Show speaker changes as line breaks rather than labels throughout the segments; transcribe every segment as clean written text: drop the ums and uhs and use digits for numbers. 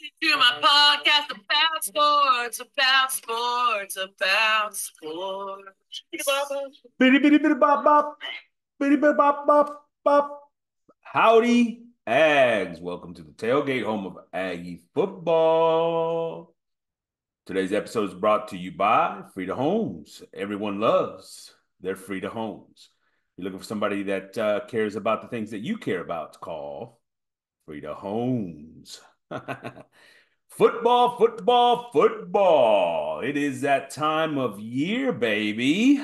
To my podcast about sports, about sports, about sports.
Bitty bitty bitty bop bop. Bitty bitty bop bop bop. Howdy, Ags. Welcome to the tailgate, home of Aggie football. Today's episode is brought to you by Frida Homes. Everyone loves their Frida Homes. You're looking for somebody that cares about the things that you care about. Call Frida Homes. Football, football, football. It is that time of year, baby.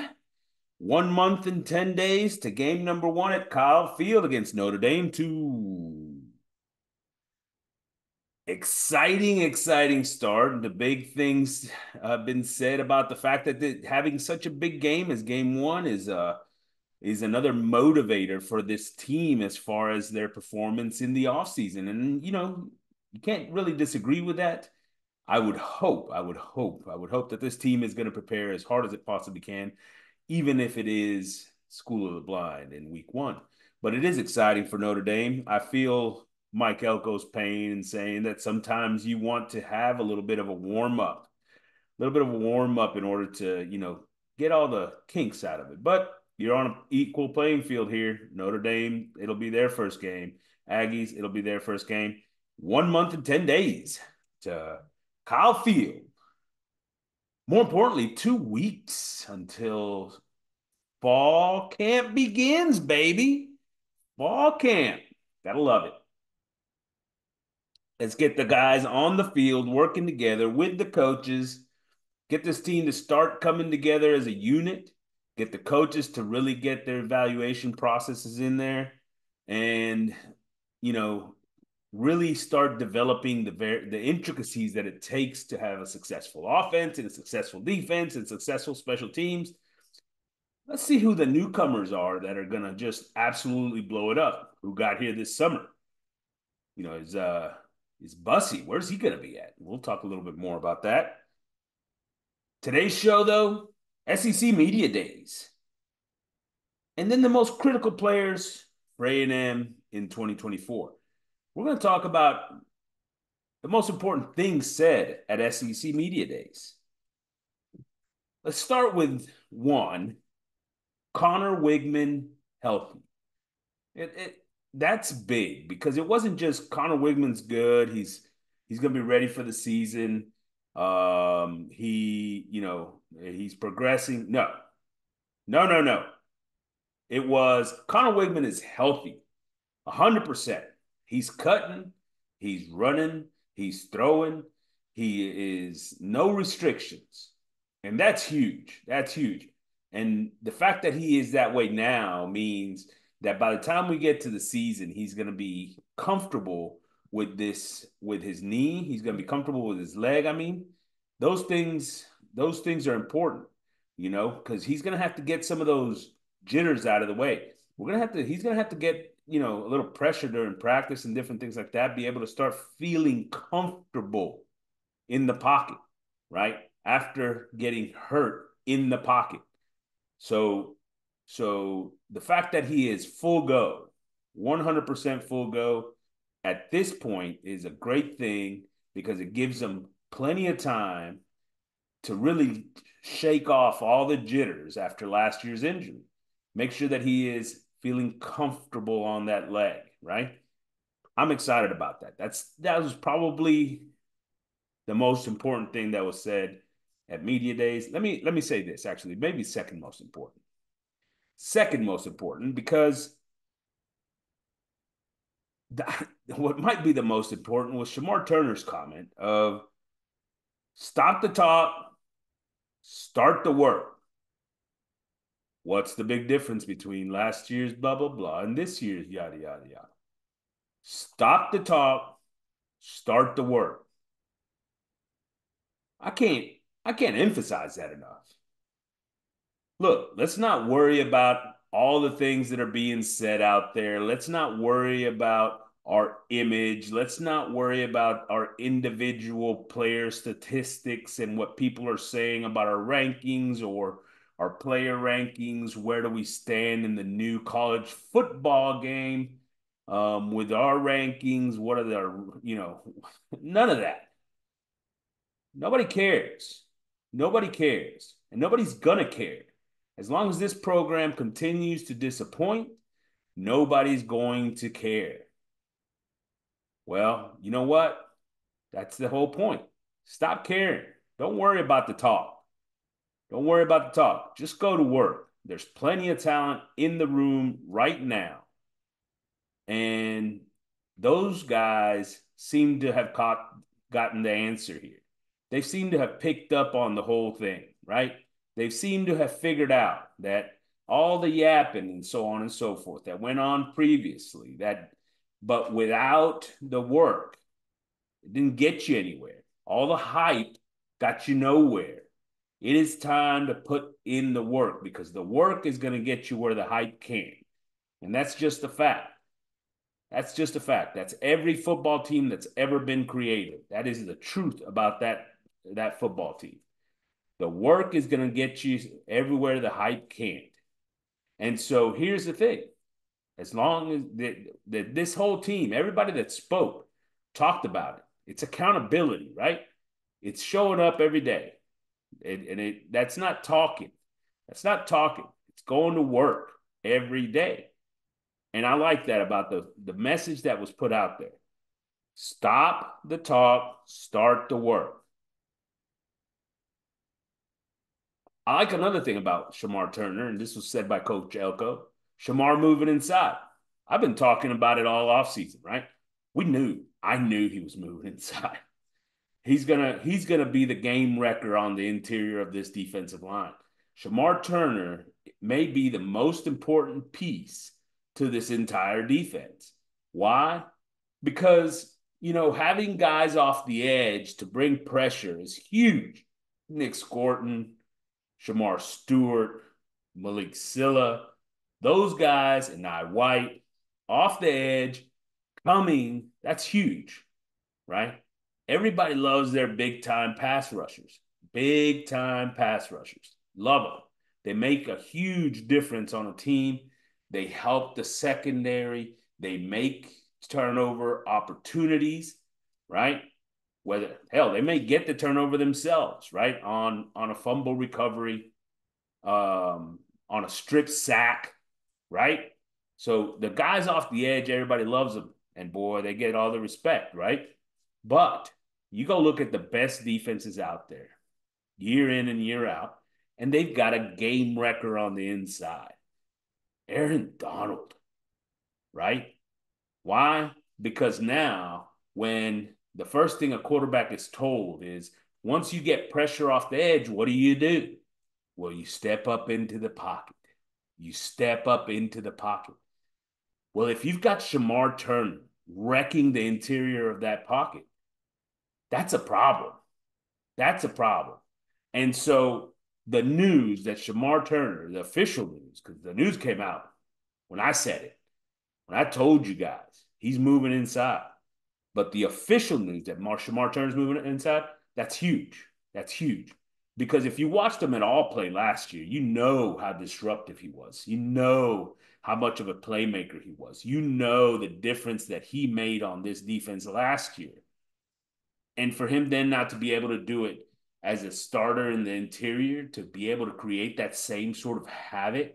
1 month and 10 days to game number one at Kyle Field against Notre Dame. Two exciting start. The big things have been said about the fact that having such a big game as game one is another motivator for this team as far as their performance in the offseason. And you can't really disagree with that. I would hope that this team is going to prepare as hard as it possibly can, even if it is School of the Blind in week one. But it is exciting for Notre Dame. I feel Mike Elko's pain in saying that sometimes you want to have a little bit of a warm up, a little bit of a warm up in order to, get all the kinks out of it. But you're on an equal playing field here. Notre Dame, it'll be their first game. Aggies, it'll be their first game. 1 month and 10 days to Kyle Field. More importantly, 2 weeks until fall camp begins, baby. Fall camp. Gotta love it. Let's get the guys on the field working together with the coaches. Get this team to start coming together as a unit. Get the coaches to really get their evaluation processes in there. And, you know, really start developing the intricacies that it takes to have a successful offense and a successful defense and successful special teams. Let's see who the newcomers are that are gonna just absolutely blow it up. Who got here this summer? Is Bussy? Where's he gonna be at? We'll talk a little bit more about that. Today's show, though, SEC Media Days, and then the most critical players for A&M in 2024. We're going to talk about the most important things said at SEC Media Days. Let's start with one, Connor Wigman healthy. That's big because it wasn't just Connor Wigman's good. He's going to be ready for the season. He's progressing. No, no, no, no. It was Connor Wigman is healthy, 100%. He's cutting, he's running, he's throwing. He is no restrictions. And that's huge. That's huge. And the fact that he is that way now means that by the time we get to the season, he's going to be comfortable with his knee. He's going to be comfortable with his leg. I mean, those things are important, because he's going to have to get some of those jitters out of the way. He's going to have to get, a little pressure during practice and different things like that, be able to start feeling comfortable in the pocket, right? After getting hurt in the pocket. So the fact that he is full go, 100% full go at this point is a great thing because it gives him plenty of time to really shake off all the jitters after last year's injury. Make sure that he is feeling comfortable on that leg, right? I'm excited about that. That was probably the most important thing that was said at media days. Let me say this actually, maybe second most important. Second most important because what might be the most important was Shamar Turner's comment of stop the talk, start the work. What's the big difference between last year's blah, blah, blah and this year's yada, yada, yada? Stop the talk, start the work. I can't I can't emphasize that enough. Look, let's not worry about all the things that are being said out there. Let's not worry about our image. Let's not worry about our individual player statistics and what people are saying about our rankings or our player rankings. Where do we stand in the new college football game? with our rankings, what are the, none of that. Nobody cares. Nobody cares. And nobody's gonna care. As long as this program continues to disappoint, nobody's going to care. Well, you know what? That's the whole point. Stop caring. Don't worry about the talk. Don't worry about the talk. Just go to work. There's plenty of talent in the room right now. And those guys seem to have gotten the answer here. They seem to have picked up on the whole thing, right? They seem to have figured out that all the yapping and so on and so forth that went on previously, but without the work, it didn't get you anywhere. All the hype got you nowhere. It is time to put in the work because the work is going to get you where the hype can. And that's just a fact. That's just a fact. That's every football team that's ever been created. That is the truth about that football team. The work is going to get you everywhere the hype can't. And so here's the thing. As long as that this whole team, everybody that spoke, talked about it. It's accountability, right? It's showing up every day. That's not talking. That's not talking. It's going to work every day. And I like that about the message that was put out there. Stop the talk, start the work. I like another thing about Shamar Turner, and this was said by Coach Elko. Shamar moving inside. I've been talking about it all offseason, right? I knew he was moving inside. He's gonna be the game wrecker on the interior of this defensive line. Shamar Turner may be the most important piece to this entire defense. Why? Because having guys off the edge to bring pressure is huge. Nick Scorton, Shamar Stewart, Malik Silla, those guys, and I White off the edge coming, that's huge, right? Everybody loves their big time pass rushers. Big time pass rushers. Love them. They make a huge difference on a team. They help the secondary. They make turnover opportunities, right? Whether hell, they may get the turnover themselves, right? On a fumble recovery, on a strip sack, right? So the guys off the edge, everybody loves them. And boy, they get all the respect, right? But you go look at the best defenses out there, year in and year out, and they've got a game wrecker on the inside. Aaron Donald, right? Why? Because now, when the first thing a quarterback is told is once you get pressure off the edge, what do? Well, you step up into the pocket. You step up into the pocket. Well, if you've got Shamar Turner wrecking the interior of that pocket, that's a problem. That's a problem. And so the news that Shamar Turner, the official news, because the news came out when I said it, when I told you guys he's moving inside. But the official news that Shamar Turner's moving inside, that's huge. That's huge. Because if you watched him at all play last year, you know how disruptive he was. You know how much of a playmaker he was. You know the difference that he made on this defense last year. And for him then not to be able to do it as a starter in the interior, to be able to create that same sort of havoc,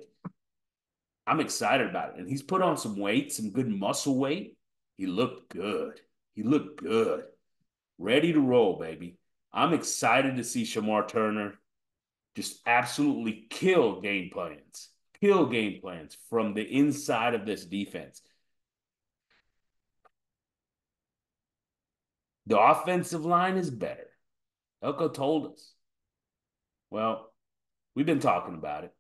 I'm excited about it. And he's put on some weight, some good muscle weight. He looked good. He looked good. Ready to roll, baby. I'm excited to see Shamar Turner just absolutely kill game plans. Kill game plans from the inside of this defense. The offensive line is better. Elko told us. Well, we've been talking about it.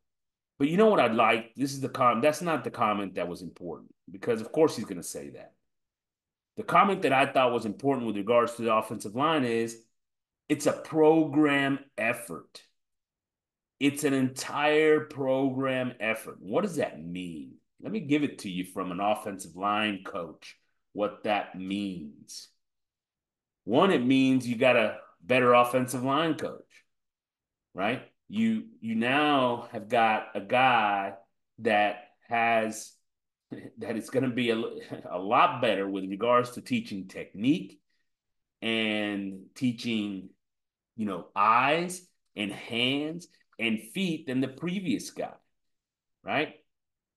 But you know what I'd like? This is that's not the comment that was important because of course he's going to say that. The comment that I thought was important with regards to the offensive line is it's a program effort. It's an entire program effort. What does that mean? Let me give it to you from an offensive line coach, what that means. One, it means you got a better offensive line coach, right? You now have got a guy that has that it's going to be a lot better with regards to teaching technique and teaching, eyes and hands and feet than the previous guy, right?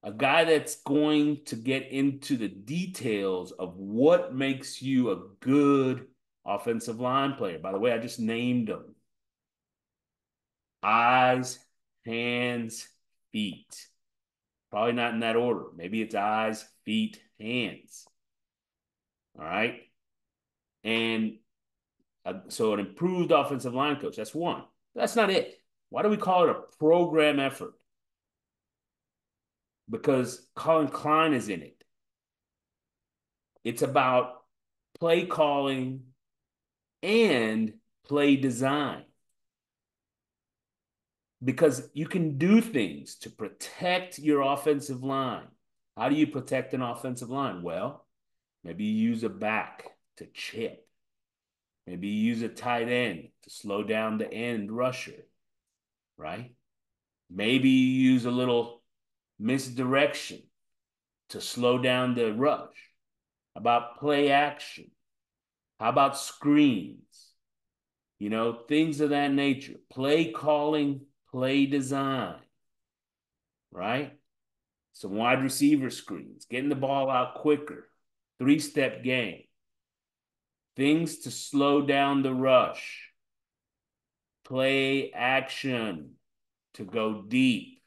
A guy that's going to get into the details of what makes you a good offensive line player. By the way, I just named them: eyes, hands, feet. Probably not in that order. Maybe it's eyes, feet, hands. All right. And so an improved offensive line coach, that's one. That's not it. Why do we call it a program effort? Because Colin Klein is in it. It's about play calling and play design. Because you can do things to protect your offensive line. How do you protect an offensive line? Well, maybe you use a back to chip. Maybe you use a tight end to slow down the end rusher, right? Maybe you use a little misdirection to slow down the rush. How about play action? How about screens? Things of that nature. Play calling, play design, right? Some wide receiver screens, getting the ball out quicker, three-step game, things to slow down the rush, play action to go deep,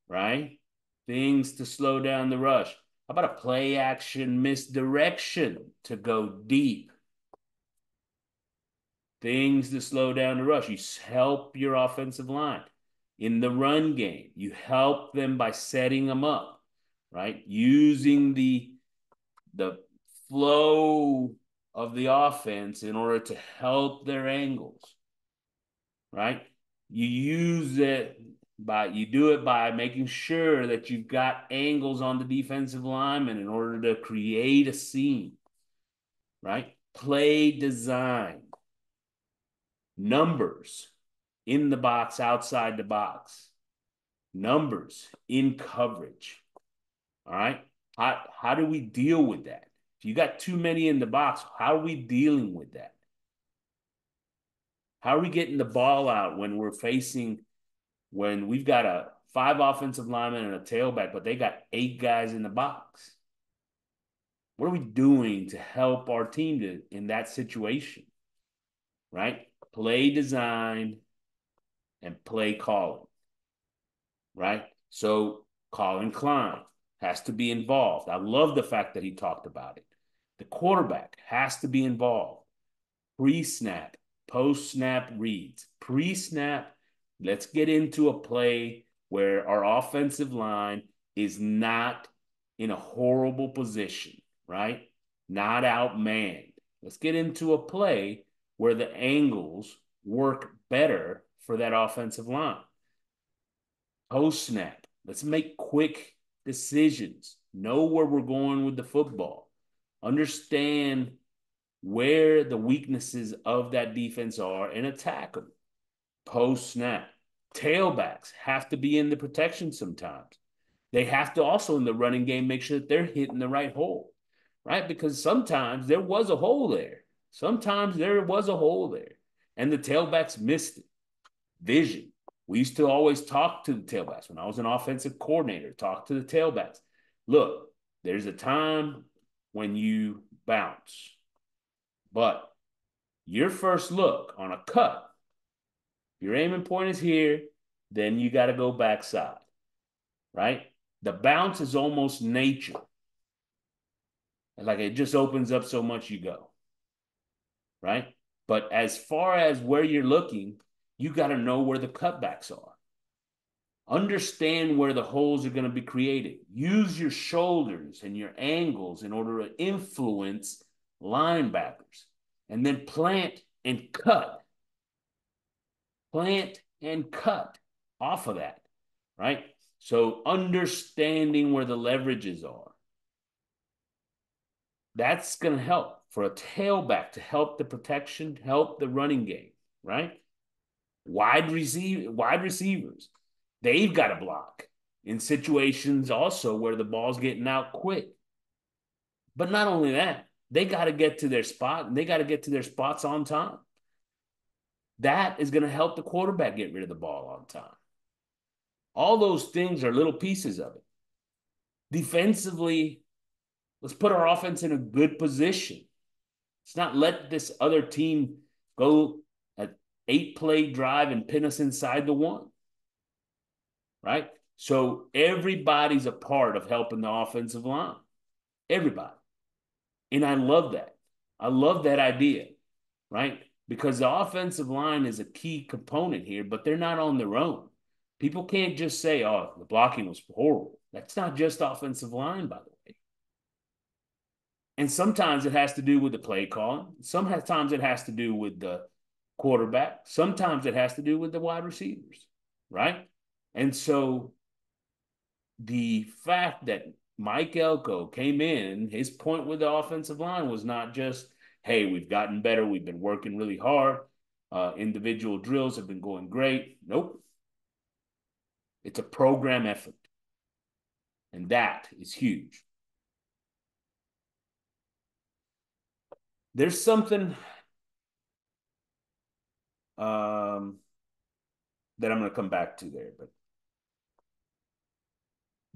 right? Things to slow down the rush. How about a play action misdirection to go deep? Things to slow down the rush. You help your offensive line. In the run game, you help them by setting them up, right? Using the flow of the offense in order to help their angles, right? You do it by making sure that you've got angles on the defensive lineman in order to create a seam, right? Play design, numbers in the box, outside the box, numbers in coverage. All right. How do we deal with that? If you got too many in the box, how are we dealing with that? How are we getting the ball out when we've got a 5 offensive linemen and a tailback, but they got 8 guys in the box? What are we doing to help our team in that situation? Right? Play design and play calling. Right? So Colin Klein has to be involved. I love the fact that he talked about it. The quarterback has to be involved. Pre-snap, post-snap reads. Pre-snap, let's get into a play where our offensive line is not in a horrible position, right? Not outmanned. Let's get into a play where the angles work better for that offensive line. Post-snap, let's make quick decisions. Know where we're going with the football. Understand where the weaknesses of that defense are and attack them. Post snap. Tailbacks have to be in the protection sometimes. They have to also in the running game make sure that they're hitting the right hole, right? Because sometimes there was a hole there. Sometimes there was a hole there, and the tailbacks missed it. Vision. We used to always talk to the tailbacks. When I was an offensive coordinator, talk to the tailbacks. Look, there's a time when you bounce, but your first look on a cut, your aiming point is here, then you got to go backside, right? The bounce is almost nature. Like it just opens up so much you go, right? But as far as where you're looking, you got to know where the cutbacks are. Understand where the holes are going to be created. Use your shoulders and your angles in order to influence linebackers. And then plant and cut. Plant and cut off of that, right? So understanding where the leverages are. That's going to help for a tailback to help the protection, help the running game, right? Wide receivers, they've got to block. in situations also where the ball's getting out quick. But not only that, they got to get to their spot and they got to get to their spots on time. That is going to help the quarterback get rid of the ball on time. All those things are little pieces of it. Defensively, let's put our offense in a good position. Let's not let this other team go an 8-play drive and pin us inside the one, right? So everybody's a part of helping the offensive line. Everybody. And I love that. I love that idea, right? Because the offensive line is a key component here, but they're not on their own. People can't just say, oh, the blocking was horrible. That's not just offensive line, by the way. And sometimes it has to do with the play calling. Sometimes it has to do with the quarterback. Sometimes it has to do with the wide receivers, right? And so the fact that Mike Elko came in, his point with the offensive line was not just, hey, we've gotten better, we've been working really hard, individual drills have been going great. Nope. It's a program effort. And that is huge. There's something that I'm going to come back to there, but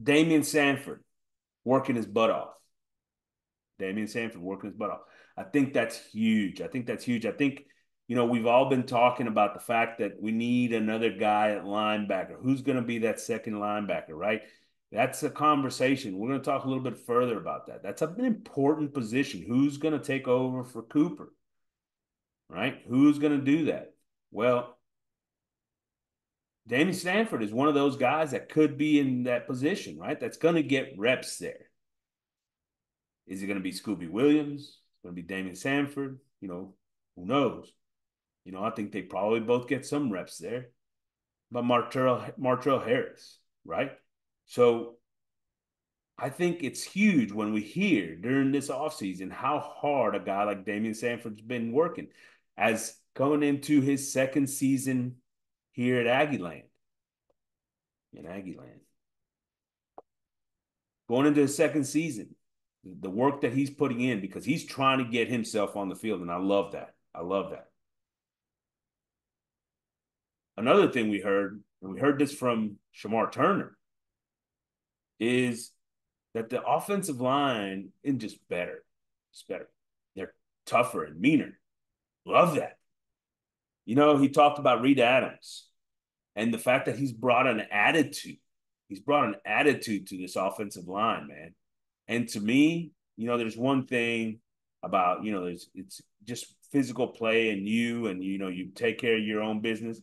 Damian Sanford working his butt off. Damian Sanford working his butt off. I think that's huge. I think that's huge. I think, we've all been talking about the fact that we need another guy at linebacker. Who's going to be that second linebacker, right? That's a conversation. We're going to talk a little bit further about that. That's an important position. Who's going to take over for Cooper, right? Who's going to do that? Well, Damian Stanford is one of those guys that could be in that position, right? That's going to get reps there. Is it going to be Scooby Williams? It's going to be Damian Sanford? Who knows? I think they probably both get some reps there. But Martrell Harris, right? So I think it's huge when we hear during this offseason how hard a guy like Damian Sanford's been working as going into his second season here at Aggieland. In Aggieland. Going into his second season, the work that he's putting in because he's trying to get himself on the field. And I love that. I love that. Another thing we heard, and we heard this from Shamar Turner, is that the offensive line is just better. It's better. They're tougher and meaner. Love that. He talked about Reed Adams and the fact that he's brought an attitude. He's brought an attitude to this offensive line, man. And to me, there's one thing about, it's just physical play and you take care of your own business.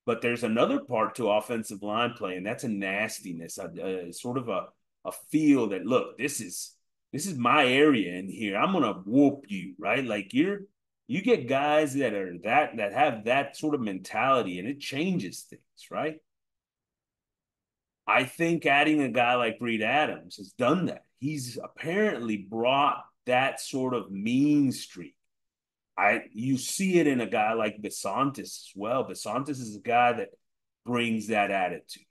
But there's another part to offensive line play, and that's a nastiness, sort of a feel that, look, this is my area in here. I'm gonna whoop you, right? Like you get guys that have that sort of mentality, and it changes things, right? I think adding a guy like Reed Adams has done that. He's apparently brought that sort of mean streak. You see it in a guy like Besantis as well. Besantis is a guy that brings that attitude.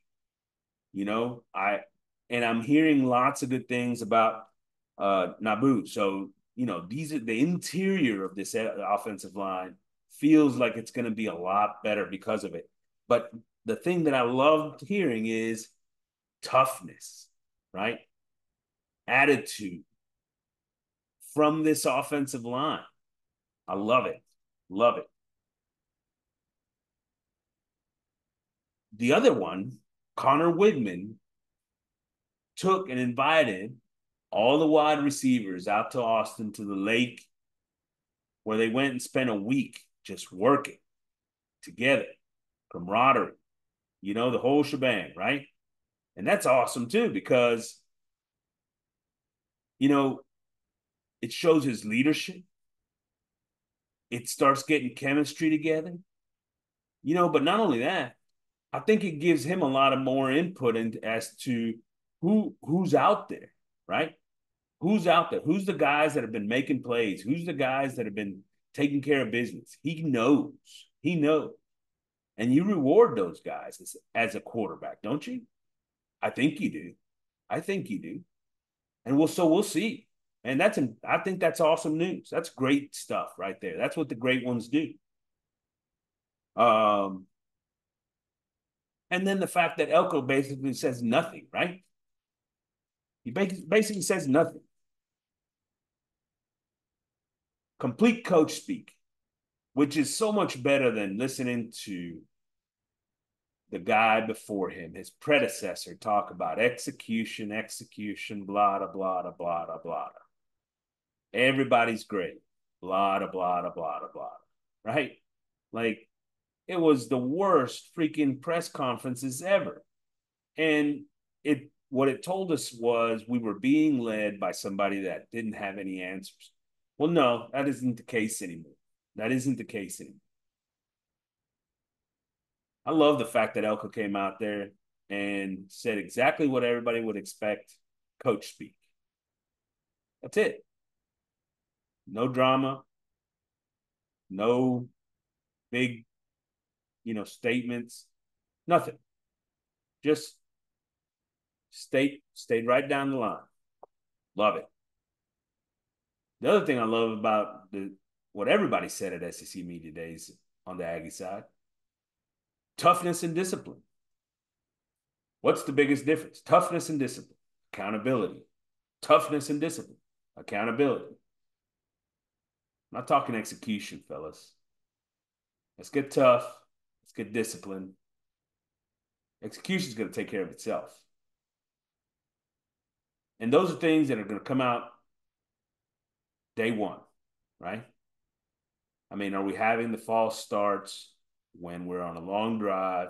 And I'm hearing lots of good things about Naboo. So, these are the interior of this offensive line feels like it's going to be a lot better because of it. But the thing that I loved hearing is toughness, right? Attitude from this offensive line. I love it. Love it. The other one, Connor Wigman, took and invited all the wide receivers out to Austin to the lake where they went and spent a week just working together, camaraderie, the whole shebang, right? And that's awesome too because, it shows his leadership. It starts getting chemistry together, but not only that, I think it gives him a lot of more input as to who's out there, right? Who's out there? Who's the guys that have been making plays? Who's the guys that have been taking care of business? He knows. He knows. And you reward those guys as a quarterback, don't you? I think you do. I think you do. And we'll see. And I think that's awesome news. That's great stuff right there. That's what the great ones do. Um, and then the fact that Elko basically says nothing, right? He basically says nothing. Complete coach speak, which is so much better than listening to the guy before him, his predecessor, talk about execution, execution, blah, blah, blah, blah, blah, blah. Everybody's great, blah, blah, blah, blah, blah, right? Like, it was the worst freaking press conferences ever. And what it told us was we were being led by somebody that didn't have any answers. Well, no, that isn't the case anymore. That isn't the case anymore. I love the fact that Elko came out there and said exactly what everybody would expect coach speak. That's it. No drama, no big, statements, nothing. Just stayed right down the line. Love it. The other thing I love about what everybody said at SEC Media Days on the Aggie side, toughness and discipline. What's the biggest difference? Toughness and discipline, accountability. Toughness and discipline, accountability. I'm not talking execution, fellas. Let's get tough. Let's get disciplined. Execution is going to take care of itself. And those are things that are going to come out day one, right? I mean, are we having the false starts when we're on a long drive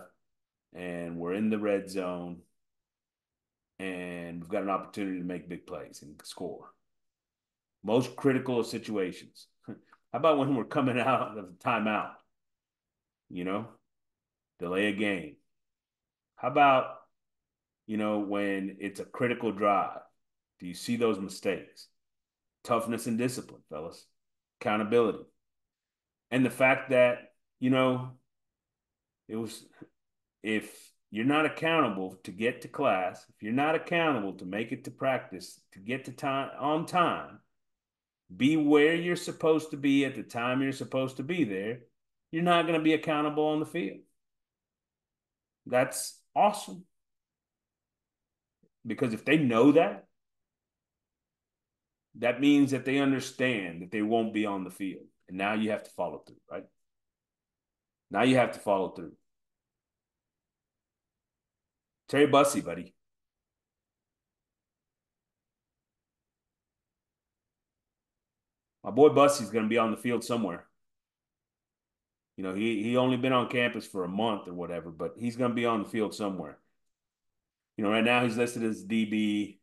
and we're in the red zone and we've got an opportunity to make big plays and score? Most critical of situations. How about when we're coming out of the timeout? You know, delay a game. How about, when it's a critical drive? Do you see those mistakes? Toughness and discipline, fellas. Accountability. And the fact that, it was, if you're not accountable to get to class, if you're not accountable to make it to practice, to get to time on time, be where you're supposed to be at the time you're supposed to be there, you're not going to be accountable on the field. That's awesome. Because if they know that, that means that they understand that they won't be on the field. And now you have to follow through, right? Now you have to follow through. Terry Bussey, buddy. My boy Bussey's going to be on the field somewhere. He only been on campus for a month or whatever, but he's going to be on the field somewhere. Right now he's listed as DB.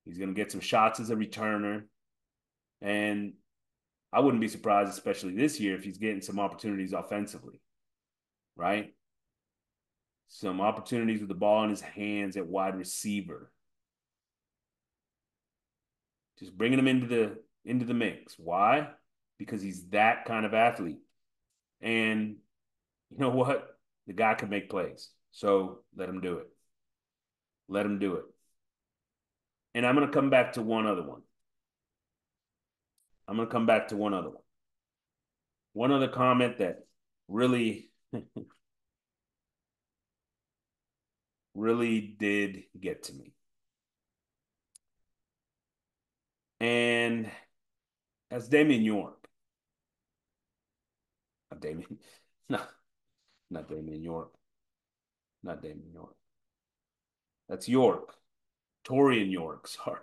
He's going to get some shots as a returner. And I wouldn't be surprised, especially this year, if he's getting some opportunities offensively, right? Some opportunities with the ball in his hands at wide receiver. Just bringing him into the mix. Why? Because he's that kind of athlete. And you know what? The guy can make plays. So let him do it. Let him do it. And I'm going to come back to one other one. I'm going to come back to one other one. One other comment that really, really did get to me. And that's Damian York. Not Damian. No, not Damian York. Not Damian York. That's York. Torian York. Sorry.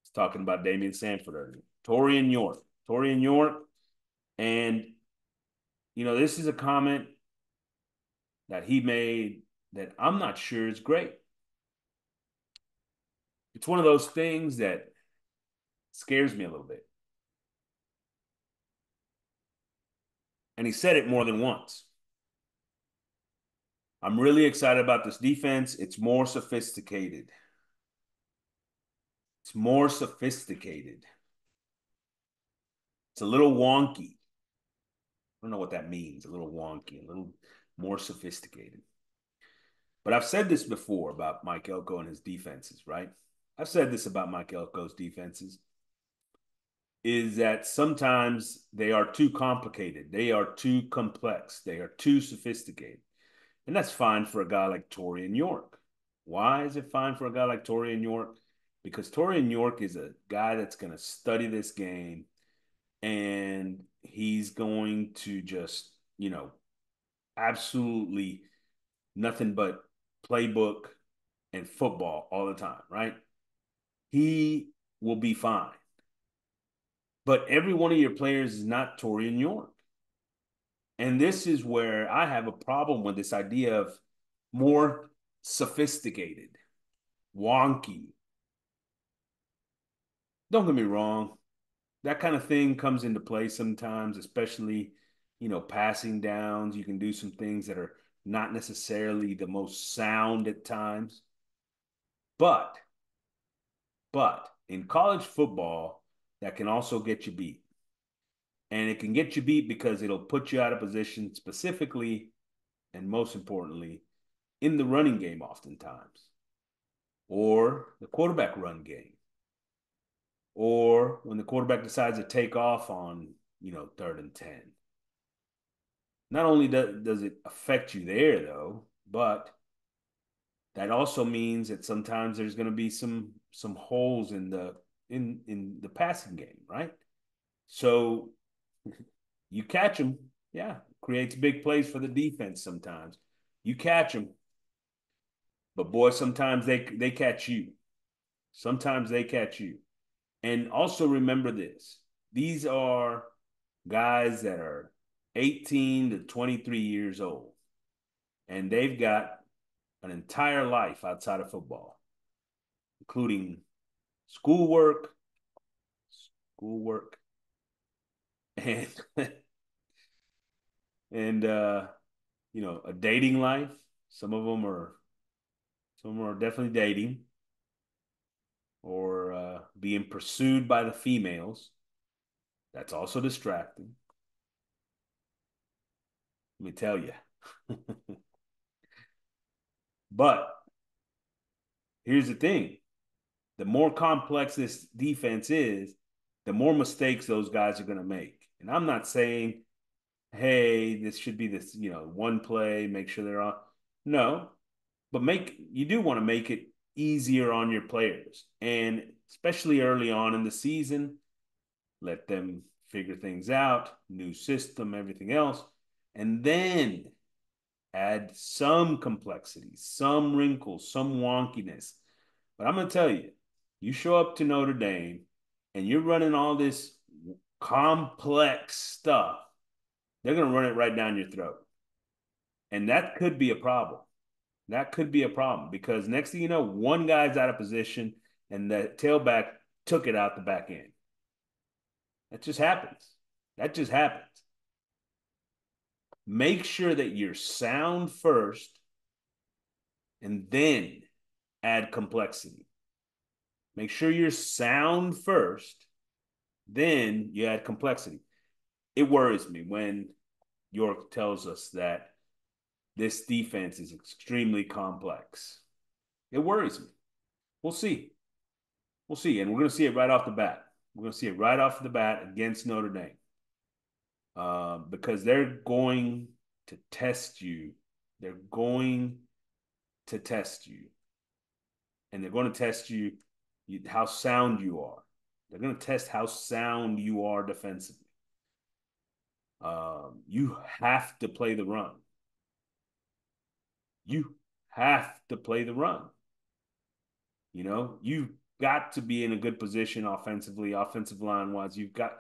It's talking about Damian Sanford earlier. Torian York. Torian York. And, this is a comment that he made that I'm not sure is great. It's one of those things that scares me a little bit. And he said it more than once. I'm really excited about this defense. It's more sophisticated. It's more sophisticated. It's a little wonky. I don't know what that means. A little wonky, a little more sophisticated. But I've said this before about Mike Elko and his defenses, right? I've said this about Mike Elko's defenses is that sometimes they are too complicated. They are too complex. They are too sophisticated. And that's fine for a guy like Torian York. Why is it fine for a guy like Torian York? Because Torian York is a guy that's going to study this game and he's going to just, absolutely nothing but playbook and football all the time, right? He will be fine. But every one of your players is not Torian York. And this is where I have a problem with this idea of more sophisticated, wonky. Don't get me wrong. That kind of thing comes into play sometimes, especially, passing downs. You can do some things that are not necessarily the most sound at times. But, but in college football, that can also get you beat. And it can get you beat because it'll put you out of position specifically and most importantly in the running game oftentimes, or the quarterback run game, or when the quarterback decides to take off on, 3rd and 10. Not only does it affect you there, though, but that also means that sometimes there's going to be some holes in the passing game, right? So you catch them, yeah, creates big plays for the defense sometimes. You catch them, but boy, sometimes they catch you. Sometimes they catch you. And also remember this. These are guys that are 18 to 23 years old, and they've got an entire life outside of football, including schoolwork, schoolwork, and and a dating life. Some of them are definitely dating or being pursued by the females. That's also distracting. Let me tell you. But here's the thing: the more complex this defense is, the more mistakes those guys are going to make. And I'm not saying, hey, this should be this, one play, make sure they're on. No, but you do want to make it easier on your players. And especially early on in the season, let them figure things out, new system, everything else. And then add some complexity, some wrinkles, some wonkiness. But I'm going to tell you, you show up to Notre Dame and you're running all this complex stuff, they're going to run it right down your throat. And that could be a problem. That could be a problem because next thing you know, one guy's out of position and the tailback took it out the back end. That just happens. That just happens. Make sure that you're sound first and then add complexity. Make sure you're sound first, then you add complexity. It worries me when York tells us that this defense is extremely complex. It worries me. We'll see. We'll see. And we're going to see it right off the bat. We're going to see it right off the bat against Notre Dame because they're going to test you. They're going to test you. And they're going to test you how sound you are. They're going to test how sound you are defensively. You have to play the run. You have to play the run. You've got to be in a good position offensively, offensive line wise. You've got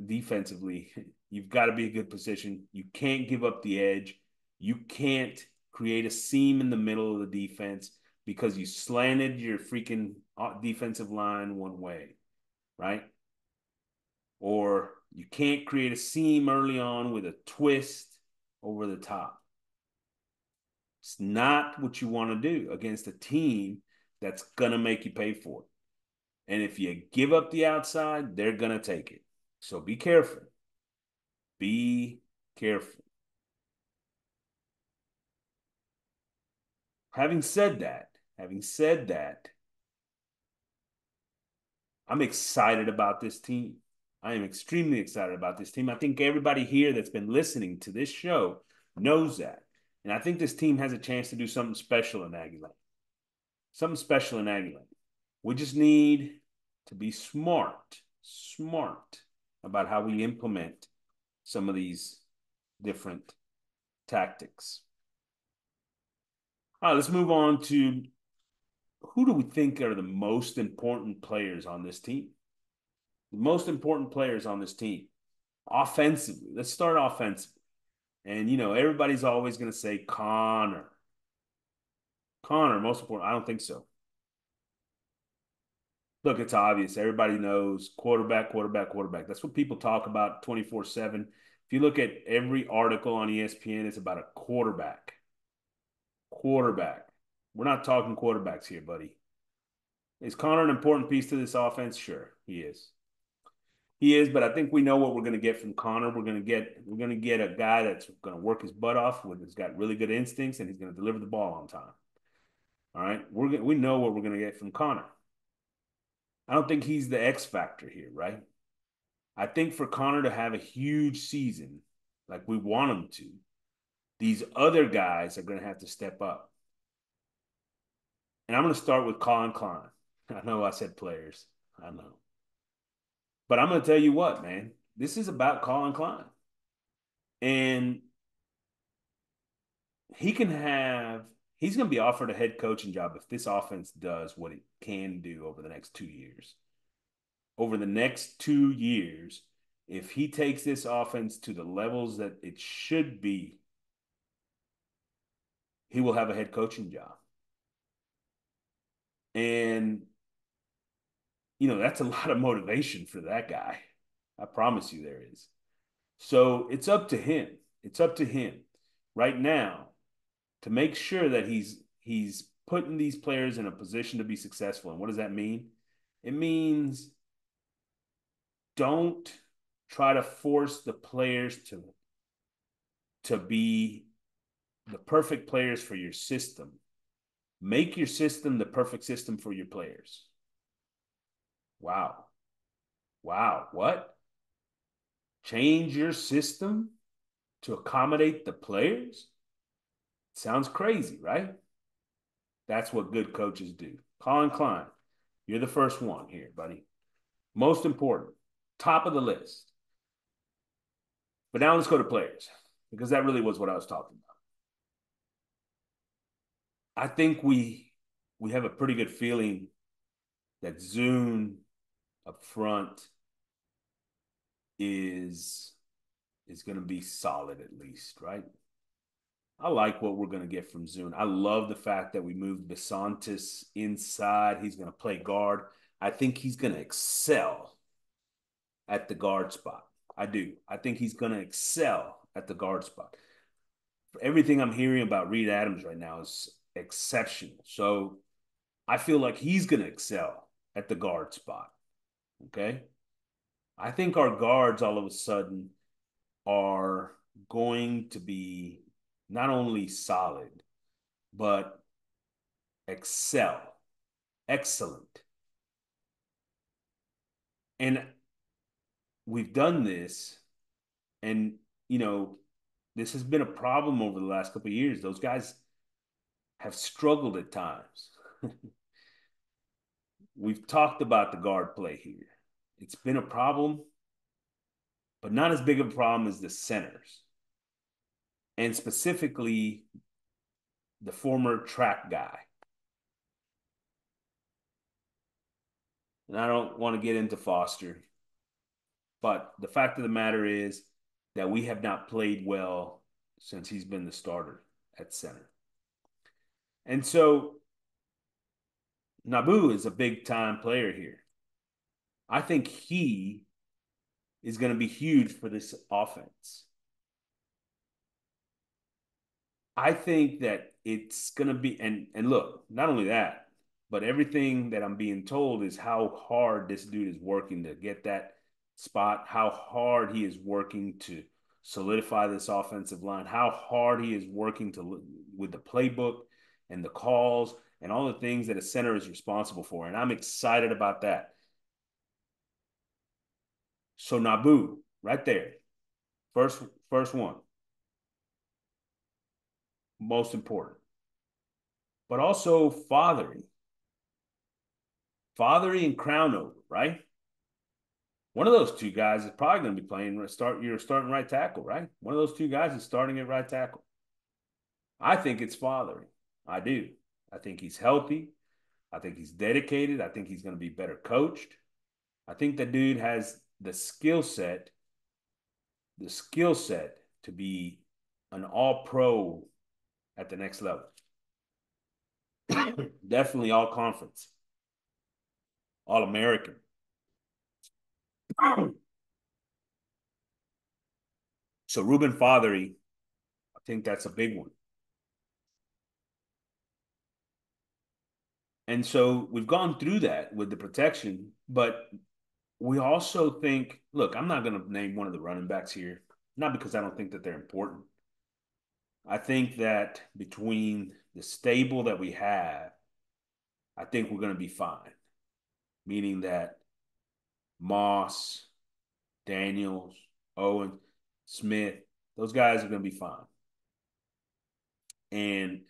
defensively, you've got to be a good position. You can't give up the edge. You can't create a seam in the middle of the defense because you slanted your freaking defensive line one way, right? Or you can't create a seam early on with a twist over the top. It's not what you want to do against a team that's going to make you pay for it. And if you give up the outside, they're going to take it. So be careful. Be careful. having said that, having said that, I'm excited about this team. I am extremely excited about this team. I think everybody here that's been listening to this show knows that. And I think this team has a chance to do something special in Aguilar. Something special in Aguilar. We just need to be smart about how we implement some of these different tactics. All right, let's move on to who do we think are the most important players on this team? The most important players on this team offensively. Let's start offensively. And, everybody's always going to say Connor. Connor, most important. I don't think so. Look, it's obvious. Everybody knows quarterback, quarterback, quarterback. That's what people talk about 24/7. If you look at every article on ESPN, it's about a quarterback. Quarterback. We're not talking quarterbacks here, buddy. Is Connor an important piece to this offense? Sure, he is. He is, but I think we know what we're going to get from Connor. We're going to get a guy that's going to work his butt off, who's got really good instincts, and he's going to deliver the ball on time. All right, we know what we're going to get from Connor. I don't think he's the X factor here, right? I think for Connor to have a huge season, like we want him to, these other guys are going to have to step up. And I'm going to start with Colin Klein. I know I said players. I know. But I'm going to tell you what, man. This is about Colin Klein. And he's going to be offered a head coaching job if this offense does what it can do over the next 2 years. Over the next 2 years, if he takes this offense to the levels that it should be, he will have a head coaching job. And, that's a lot of motivation for that guy. I promise you there is. So it's up to him. It's up to him right now to make sure that he's putting these players in a position to be successful. And what does that mean? It means don't try to force the players to be the perfect players for your system. Make your system the perfect system for your players. Wow. Wow. What? Change your system to accommodate the players? Sounds crazy, right? That's what good coaches do. Colin Klein, you're the first one here, buddy. Most important, top of the list. But now let's go to players because that really was what I was talking about. I think we have a pretty good feeling that Zune up front is going to be solid at least, right? I like what we're going to get from Zune. I love the fact that we moved Besantis inside. He's going to play guard. I think he's going to excel at the guard spot. I do. I think he's going to excel at the guard spot. Everything I'm hearing about Reed Adams right now is exceptional. So I feel like he's going to excel at the guard spot. Okay. I think our guards all of a sudden are going to be not only solid, but excel, excellent. And we've done this, and, this has been a problem over the last couple of years. Those guys have struggled at times. We've talked about the guard play here. It's been a problem, but not as big of a problem as the centers. And specifically, the former track guy. And I don't want to get into Foster, but the fact of the matter is that we have not played well since he's been the starter at center. And so Nabu is a big time player here. I think he is going to be huge for this offense. I think that it's going to be, and look, not only that, but everything that I'm being told is how hard this dude is working to get that spot, how hard he is working to solidify this offensive line, how hard he is working to with the playbook. and the calls and all the things that a center is responsible for. And I'm excited about that. So Nabu, right there, first first one, most important. But also fathery and crown over, right? One of those two guys is probably going to be playing start. You're starting right tackle, right? One of those two guys is starting at right tackle. I think it's fathery. I do. I think he's healthy. I think he's dedicated. I think he's going to be better coached. I think the dude has the skill set to be an all pro at the next level. Definitely all conference, all American. So Ruben Fothery, I think that's a big one. And so we've gone through that with the protection, but we also think, look, I'm not going to name one of the running backs here, not because I don't think that they're important. I think that between the stable that we have, I think we're going to be fine, meaning that Moss, Daniels, Owen, Smith, those guys are going to be fine. And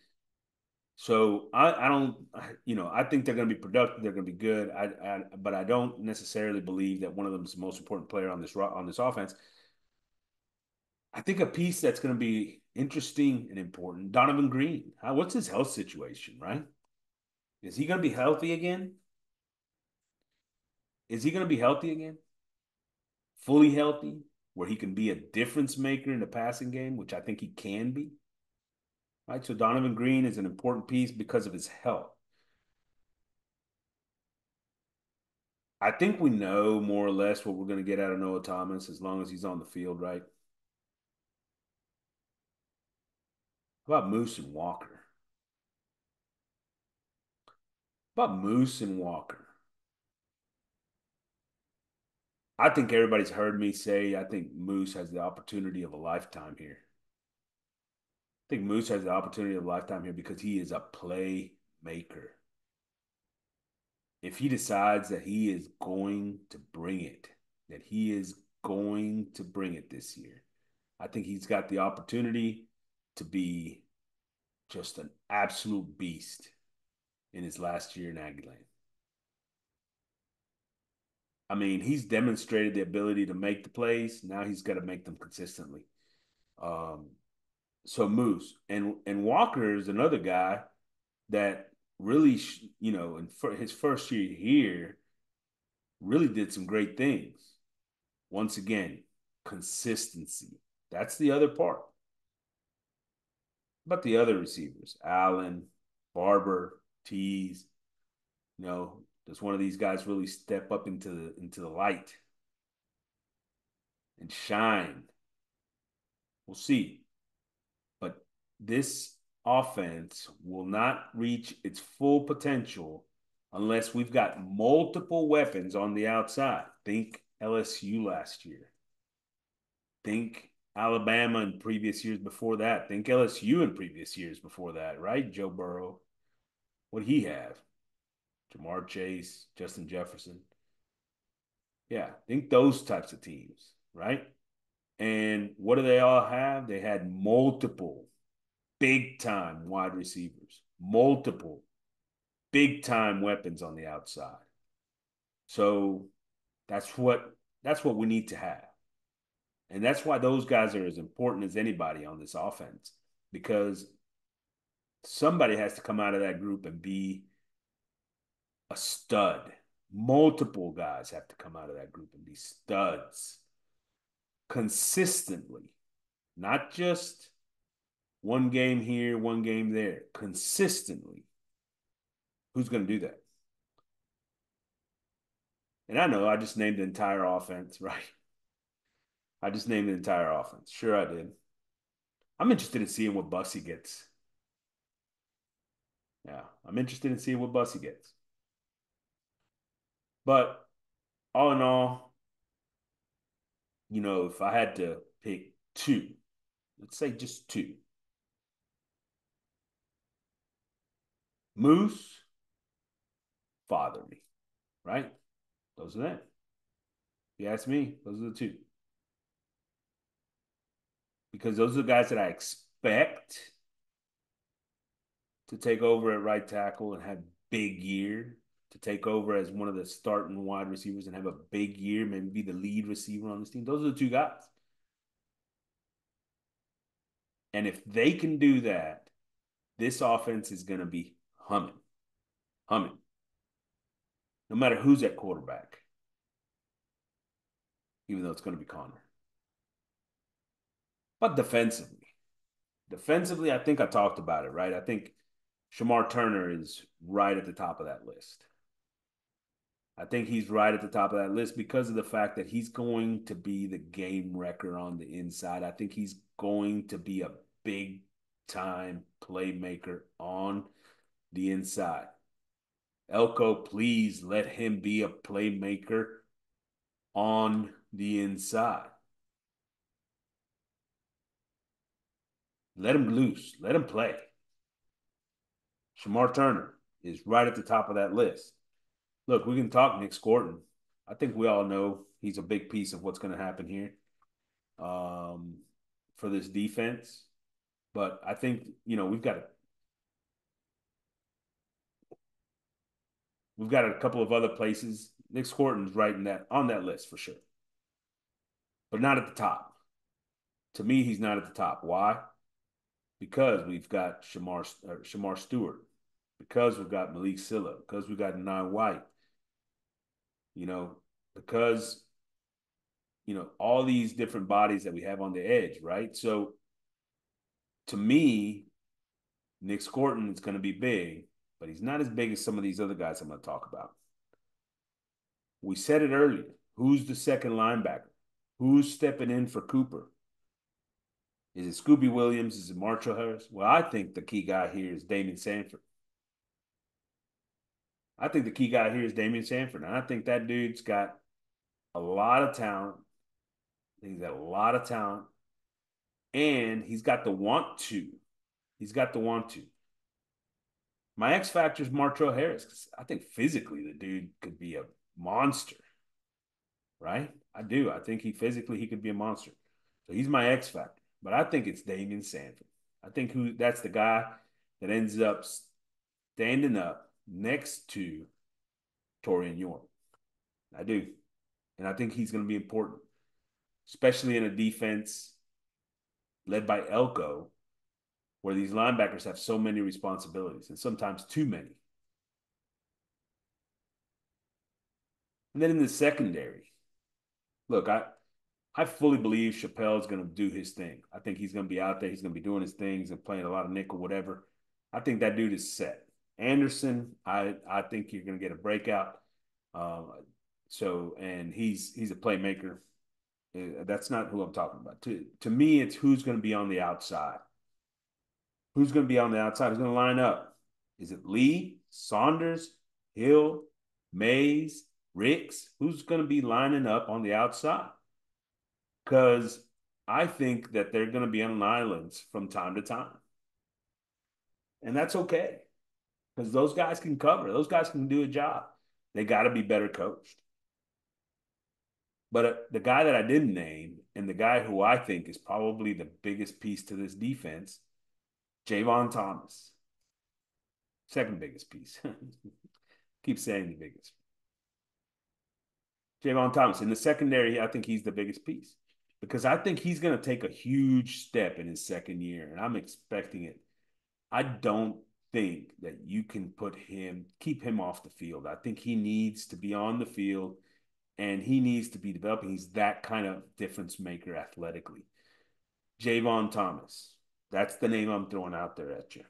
so I don't, I think they're going to be productive. They're going to be good. But I don't necessarily believe that one of them is the most important player on this offense. I think a piece that's going to be interesting and important, Donovan Green. What's his health situation, right? Is he going to be healthy again? Is he going to be healthy again? Fully healthy, where he can be a difference maker in the passing game, which I think he can be. Right. So Donovan Green is an important piece because of his health. I think we know more or less what we're going to get out of Noah Thomas as long as he's on the field, right? How about Moose and Walker? How about Moose and Walker? I think everybody's heard me say I think Moose has the opportunity of a lifetime here. I think Moose has the opportunity of a lifetime here because he is a playmaker. If he decides that he is going to bring it, that he is going to bring it this year, I think he's got the opportunity to be just an absolute beast in his last year in Aggieland. I mean, he's demonstrated the ability to make the plays. Now he's got to make them consistently. Um, so Moose and Walker is another guy that really, in his first year here, really did some great things. Once again, consistency. That's the other part. But the other receivers, Allen, Barber, Tees, does one of these guys really step up into the light and shine? We'll see. But this offense will not reach its full potential unless we've got multiple weapons on the outside. Think LSU last year. Think Alabama in previous years before that. Think LSU in previous years before that, right? Joe Burrow. What he have? Jamar Chase, Justin Jefferson. Yeah, think those types of teams, right? And what do they all have? They had multiple big time wide receivers, multiple big time weapons on the outside. So that's what we need to have. And that's why those guys are as important as anybody on this offense because somebody has to come out of that group and be a stud. Multiple guys have to come out of that group and be studs consistently, not just one game here, one game there, consistently. Who's going to do that? And I know I just named the entire offense, right? I just named the entire offense. Sure, I did. I'm interested in seeing what Bussy gets. Yeah, I'm interested in seeing what Bussy gets. But all in all, if I had to pick two, let's say just two, Moose, Father me, right? Those are them. If you ask me, those are the two. Because those are the guys that I expect to take over at right tackle and have big year, to take over as one of the starting wide receivers and have a big year, maybe be the lead receiver on this team. Those are the two guys. And if they can do that, this offense is going to be humming, humming, no matter who's at quarterback, even though it's going to be Connor. But defensively, I think I talked about it, right? I think Shamar Turner is right at the top of that list. I think he's right at the top of that list because of the fact that he's going to be the game wrecker on the inside. I think he's going to be a big time playmaker on the inside. Elko, please let him be a playmaker on the inside. Let him loose. Let him play. Shamar Turner is right at the top of that list. Look, we can talk Nick Scorton. I think we all know he's a big piece of what's going to happen here for this defense. But I think we've got a couple of other places. Nick Scorton's right in that on that list for sure, but not at the top. To me, he's not at the top. Why? Because we've got Shamar Stewart, because we've got Malik Silla, because we've got Nye White. You know, because all these different bodies that we have on the edge, right? So to me, Nick Scorton is going to be big, but he's not as big as some of these other guys I'm going to talk about. We said it earlier. Who's the second linebacker? Who's stepping in for Cooper? Is it Scooby Williams? Is it Marshall Harris? Well, I think the key guy here is Damian Sanford. I think the key guy here is Damian Sanford. And I think that dude's got a lot of talent. He's got a lot of talent. And he's got the want to. He's got the want to. My X factor is Martrell Harris because I think physically the dude could be a monster, right? I do. I think he could be a monster. So he's my X factor. But I think it's Damian Sanford. I think that's the guy that ends up standing up next to Torian York. I do. And I think he's going to be important, especially in a defense led by Elko, where these linebackers have so many responsibilities and sometimes too many. And then in the secondary, look, I fully believe Chappelle's going to do his thing. I think he's going to be out there. He's going to be doing his things and playing a lot of nickel, whatever. I think that dude is set. Anderson, I think you're going to get a breakout. And he's a playmaker. That's not who I'm talking about. To me, it's who's going to be on the outside. Who's going to be on the outside? Who's going to line up? Is it Lee, Saunders, Hill, Mays, Ricks? Who's going to be lining up on the outside? Because I think that they're going to be on islands from time to time. And that's okay because those guys can cover. Those guys can do a job. They got to be better coached. But the guy that I didn't name and the guy who I think is probably the biggest piece to this defense, Javon Thomas. Second biggest piece. Keep saying the biggest. Javon Thomas. In the secondary, I think he's the biggest piece because I think he's going to take a huge step in his second year, and I'm expecting it. I don't think that you can keep him off the field. I think he needs to be on the field and he needs to be developing. He's that kind of difference maker athletically. Javon Thomas. That's the name I'm throwing out there at you.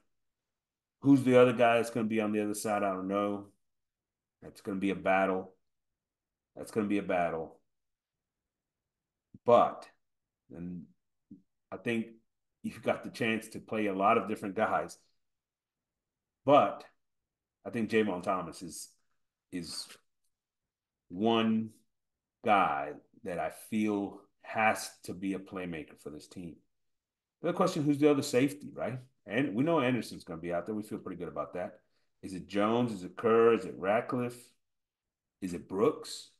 Who's the other guy that's going to be on the other side? I don't know. That's going to be a battle. That's going to be a battle. But, and I think you've got the chance to play a lot of different guys. But I think Javon Thomas is one guy that I feel has to be a playmaker for this team. The question: who's the other safety, right? And we know Anderson's going to be out there. We feel pretty good about that. Is it Jones? Is it Kerr? Is it Ratcliffe? Is it Brooks?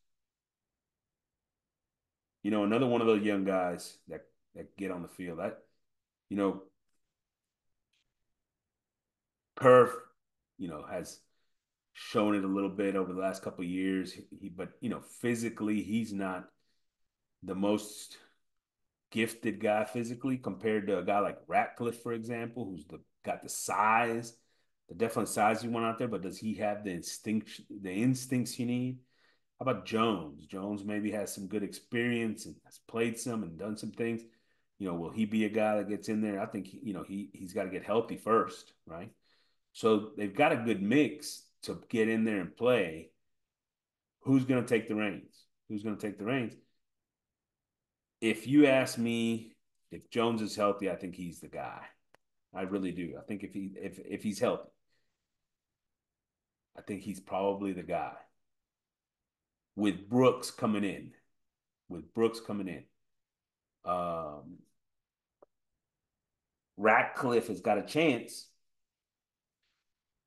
Another one of those young guys that get on the field. You know, Kerr, has shown it a little bit over the last couple of years. But physically, he's not the most gifted guy physically compared to a guy like Ratcliffe, for example, who's got the size, the definite size you want out there. But does he have the instincts you need? How about Jones? Jones maybe has some good experience and has played some and done some things. Will he be a guy that gets in there? I think he's got to get healthy first, right? So they've got a good mix to get in there and play. Who's going to take the reins? Who's going to take the reins? If you ask me, if Jones is healthy, I think he's the guy. I really do. I think if he's healthy, I think he's probably the guy. With Brooks coming in, with Brooks coming in, um, Ratcliffe has got a chance,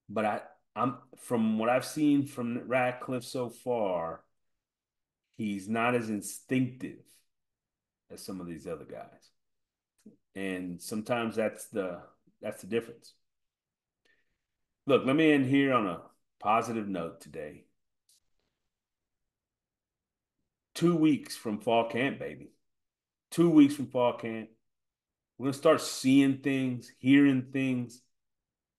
but I'm from what I've seen from Ratcliffe so far, he's not as instinctive as some of these other guys, and sometimes that's the difference. Look, let me end here on a positive note today. 2 weeks from fall camp, baby. 2 weeks from fall camp. We're going to start seeing things, hearing things.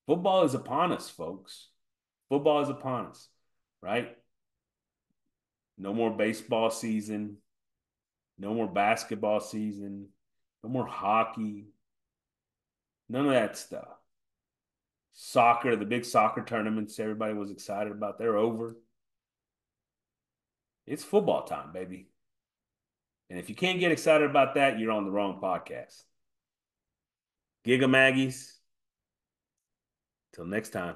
Football is upon us, folks. Football is upon us, right? No more baseball season. No more basketball season. No more hockey. None of that stuff. Soccer, the big soccer tournaments everybody was excited about, they're over. It's football time, baby. And if you can't get excited about that, you're on the wrong podcast. Giga Maggies. Till next time.